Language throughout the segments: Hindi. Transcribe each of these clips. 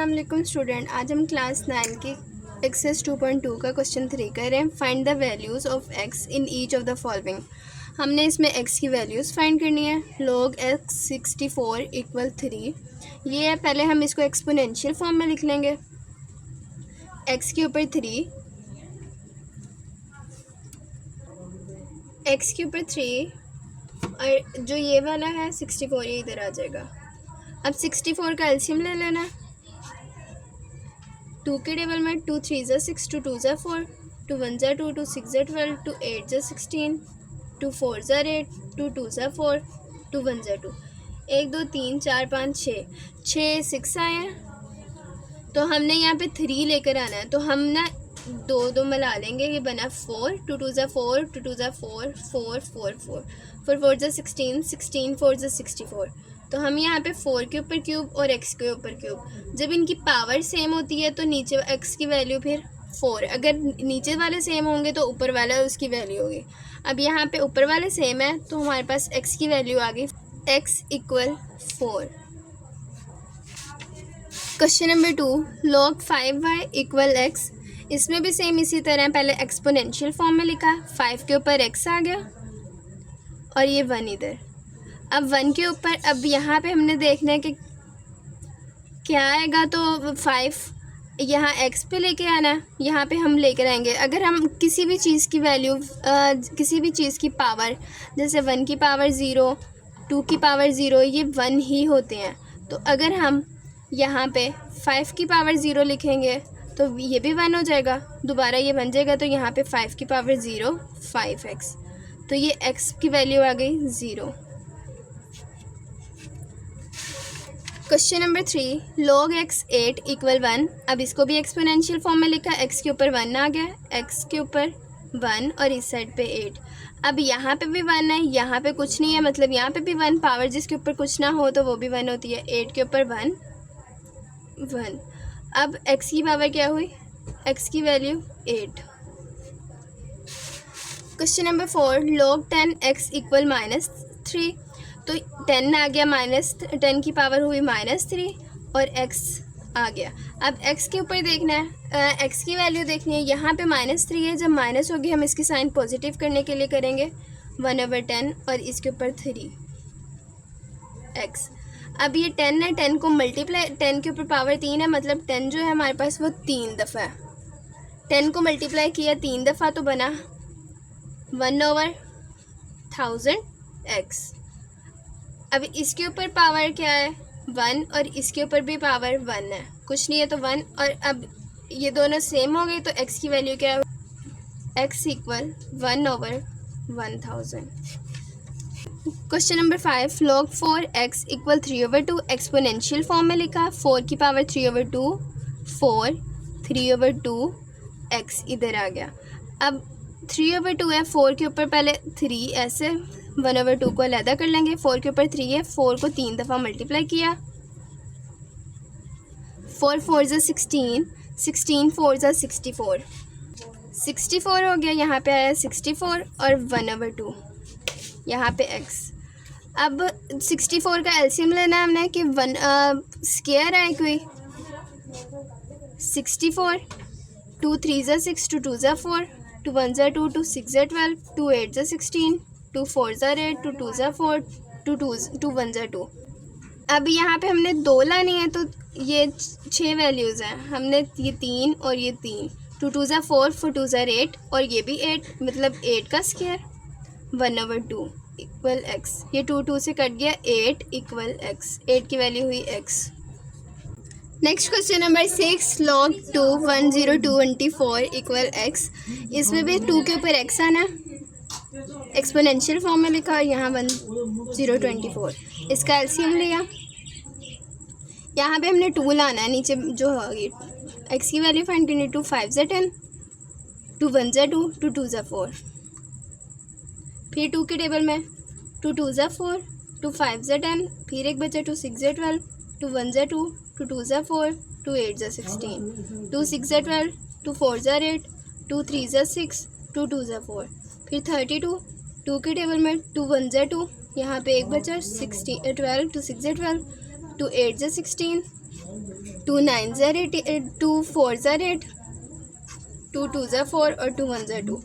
अस्सलाम वालेकुम स्टूडेंट। आज हम क्लास 9 की एक्सरसाइज 2.2 का क्वेश्चन 3 कर रहे हैं। Find the values of x in each of the following. हमने इसमें एक्स की वैल्यूज़ फाइंड करनी है। log x 64 इक्वल 3 ये है। पहले हम इसको एक्सपोनेंशियल फॉर्म में लिख लेंगे। एक्स के ऊपर 3, एक्स के ऊपर 3 और जो ये वाला है 64 ये इधर आ जाएगा। अब 64 का एलसीएम ले लेना है। 2 के टेबल में 2 3 ज़ा 6, 2 2 ज़ा 4, 2 1 ज़ा 2, 2 6 ज़ा 12, 2 8 ज़ा 16, 2 4 ज़ा 8, 2 2 ज़ा 4, 2 1 ज़ा 2। 1 2 3 4 5 6 6 आए हैं। तो हमने यहाँ पे 3 लेकर आना है। तो हम ना दो दो मिला लेंगे। ये बना 4, 2 2 ज़ा 4, 2 2 ज़ा 4, 4 4 4, 4 4 ज़ा 16, 16 4 ज़ा 64। तो हम यहाँ पे 4 के ऊपर क्यूब और x के ऊपर क्यूब। जब इनकी पावर सेम होती है तो नीचे x की वैल्यू फिर 4। अगर नीचे वाले सेम होंगे तो ऊपर वाला उसकी वैल्यू होगी। अब यहाँ पे ऊपर वाले सेम है तो हमारे पास x की वैल्यू आ गई x equal 4। Question number 2, log 5y equal x। इसमें भी सेम इसी तरह पहले एक्सपोनेंशियल फॉर्म में लिखा, 5 के ऊपर x आ गया और ये 1 इधर। अब 1 के ऊपर अब यहाँ पे हमने देखना है कि क्या आएगा। तो 5 यहाँ x पे लेके आना है। यहाँ पे हम लेकर आएंगे। अगर हम किसी भी चीज़ की वैल्यू किसी भी चीज़ की पावर, जैसे 1 की पावर 0, 2 की पावर 0, ये 1 ही होते हैं। तो अगर हम यहाँ पे 5 की पावर 0 लिखेंगे तो ये भी 1 हो जाएगा। दोबारा ये बन जाएगा। तो यहाँ पे 5 की पावर 0 5x। तो ये x की वैल्यू आ गई 0। Question number 3, log x 8 equal 1। अब इसको भी एक्सपोनेंशियल फॉर्म में लिखा, x के ऊपर 1 आ गया, x के ऊपर 1 और इस साइड पे 8। अब यहाँ पे भी 1 है, यहाँ पे कुछ नहीं है, मतलब यहाँ पे भी 1। पावर जिसके ऊपर कुछ ना हो तो वो भी 1 होती है। 8 के ऊपर 1 1। अब x की पावर क्या हुई, x की value 8। Question number 4, log 10x equal -3। तो 10 आ गया, -10 की पावर हुई -3 और x आ गया। अब x के ऊपर देखना है, x की वैल्यू देखनी है। यहाँ पे -3 है, जब माइनस होगी हम इसकी साइन पॉजिटिव करने के लिए करेंगे 1/10 और इसके ऊपर 3x। अब ये 10 है, 10 को मल्टीप्लाई, 10 के ऊपर पावर 3 है, मतलब 10 जो है हमारे पास वो 3 दफ़ा है। 10 को मल्टीप्लाई किया 3 दफ़ा तो बना 1/1000x। अब इसके ऊपर पावर क्या है 1 और इसके ऊपर भी पावर 1 है, कुछ नहीं है तो 1। और अब ये दोनों सेम हो गए तो x की वैल्यू क्या है, x equal 1/1000। Question number 5, log 4x equal 3/2। Exponential form में लिखा, 4 की पावर 3/2, 4 3/2 x इधर आ गया। अब 3/2 है, 4 के ऊपर पहले 3 ऐसे 1/2 को अलहदा कर लेंगे। 4 के ऊपर 3 है, 4 को 3 दफ़ा मल्टीप्लाई किया, 4 4 ज़ा 16, 16 4 ज़ा 64, 64 हो गया। यहाँ पे आया 64 और 1/2 यहाँ पे x। अब 64 का एलसीएम लेना है हमने कि 1 स्क्वायर आए कोई। 64, 2 3 ज़ा 6, 2 2 ज़ा 4, 2 1 ज़ा 2, 2 6 ज़ा 12, 2 8 ज़ा 16, 2 4 ज़ा 8, 2 2 ज़ा 4, 2 1 ज़ा 2। अब यहाँ पे हमने 2 लानी है तो ये 6 वैल्यूज़ हैं। हमने ये 3 और ये 3, 2 2 ज़ा 4, 4 2 ज़ा 8 और ये भी 8, मतलब 8 का स्क्वायर 1/2 इक्वल x। ये 2 2 से कट गया, 8 इक्वल x। 8 की वैल्यू हुई x। Next question number 6, log 2 10224 equal x। इसमें भी 2 के ऊपर x आना, एक्सपोनेंशियल फॉर्म में लिखा, यहाँ 1024। इसका एलसीएम लिया, यहाँ पे हमने 2 लाना है, नीचे जो होगी x की वैल्यू फाइंड करनी। 2 5 ज़ा 10, 2 1 ज़ा 2, 2 2 ज़ा 4। फिर 2 के टेबल में 2 2 ज़ा 4, 2 5 ज़ा 10, फिर एक बचा 2 6 ज़ा 12, 2 1 ज़ा 2, 2 2 ज़ा 4, 2 8 ज़ा 16, 2 6 ज़ा 12, 2 4 ज़ा 8, 2 3 ज़ा 6, 2 2 ज़ा 4। फिर 32, 2 के टेबल में 2 1 ज़ा 2, यहाँ पे एक बचा 12, 2 6 ज़ा 12, 2 8 ज़ा 16, 2 9 ज़ा 8, 2 4 ज़ा 8, 2 2 ज़ा 4 और 2 1 ज़ा 2।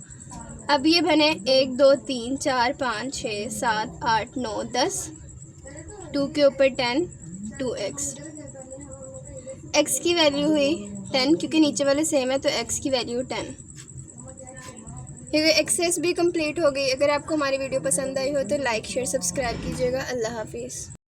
अब ये बने 1 2 3 4 5 6 7 8 9 10, 2 के ऊपर 10, 2x। x की वैल्यू हुई 10 क्योंकि नीचे वाले सेम है तो x की वैल्यू 10। ये एक्सरसाइज भी कंप्लीट हो गई। अगर आपको हमारी वीडियो पसंद आई हो तो लाइक शेयर सब्सक्राइब कीजिएगा। अल्लाह हाफिज़।